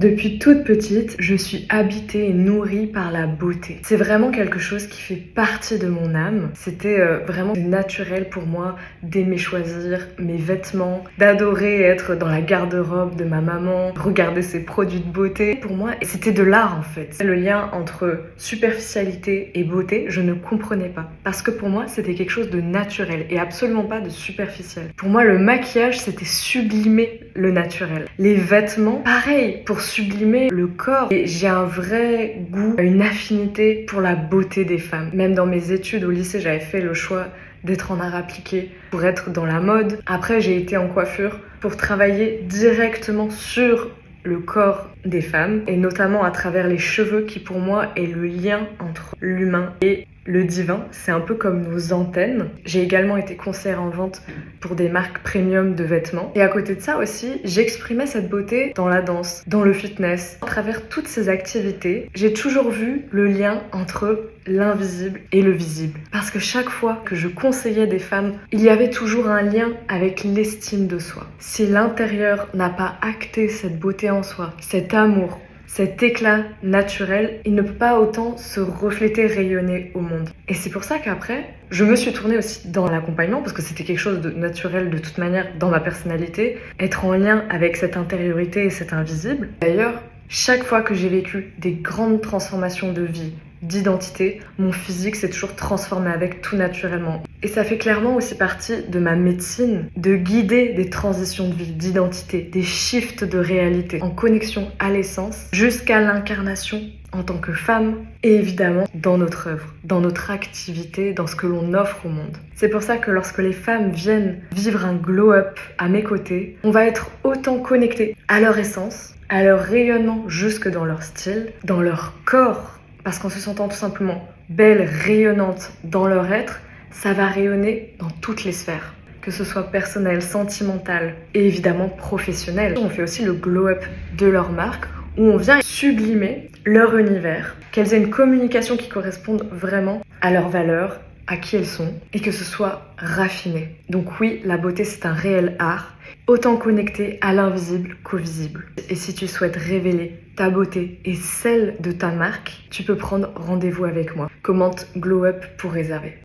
Depuis toute petite, je suis habitée et nourrie par la beauté. C'est vraiment quelque chose qui fait partie de mon âme. C'était vraiment naturel pour moi d'aimer choisir mes vêtements, d'adorer être dans la garde-robe de ma maman, regarder ses produits de beauté. Pour moi, c'était de l'art en fait. Le lien entre superficialité et beauté, je ne comprenais pas. Parce que pour moi, c'était quelque chose de naturel et absolument pas de superficiel. Pour moi, le maquillage, c'était sublimer le naturel. Les vêtements, pareil, pour sublimer le corps. Et j'ai un vrai goût, une affinité pour la beauté des femmes. Même dans mes études au lycée, j'avais fait le choix d'être en art appliqué pour être dans la mode. Après, j'ai été en coiffure pour travailler directement sur le corps des femmes et notamment à travers les cheveux qui pour moi est le lien entre l'humain et le divin. C'est un peu comme nos antennes. J'ai également été conseillère en vente pour des marques premium de vêtements. Et à côté de ça aussi, j'exprimais cette beauté dans la danse, dans le fitness. À travers toutes ces activités, j'ai toujours vu le lien entre l'invisible et le visible. Parce que chaque fois que je conseillais des femmes, il y avait toujours un lien avec l'estime de soi. Si l'intérieur n'a pas acté cette beauté en soi, cet amour, cet éclat naturel, il ne peut pas autant se refléter, rayonner au monde. Et c'est pour ça qu'après, je me suis tournée aussi dans l'accompagnement, parce que c'était quelque chose de naturel de toute manière dans ma personnalité, être en lien avec cette intériorité et cet invisible. D'ailleurs, chaque fois que j'ai vécu des grandes transformations de vie, d'identité, mon physique s'est toujours transformé avec tout naturellement. Et ça fait clairement aussi partie de ma médecine de guider des transitions de vie, d'identité, des shifts de réalité en connexion à l'essence jusqu'à l'incarnation en tant que femme et évidemment dans notre œuvre, dans notre activité, dans ce que l'on offre au monde. C'est pour ça que lorsque les femmes viennent vivre un glow-up à mes côtés, on va être autant connectés à leur essence, à leur rayonnement jusque dans leur style, dans leur corps. Parce qu'en se sentant tout simplement belle, rayonnante dans leur être, ça va rayonner dans toutes les sphères. Que ce soit personnel, sentimental et évidemment professionnel. On fait aussi le glow-up de leur marque où on vient sublimer leur univers, qu'elles aient une communication qui corresponde vraiment à leurs valeurs, à qui elles sont et que ce soit raffiné. Donc oui, la beauté c'est un réel art, autant connecté à l'invisible qu'au visible. Et si tu souhaites révéler ta beauté et celle de ta marque, tu peux prendre rendez-vous avec moi. Commente Glow Up pour réserver.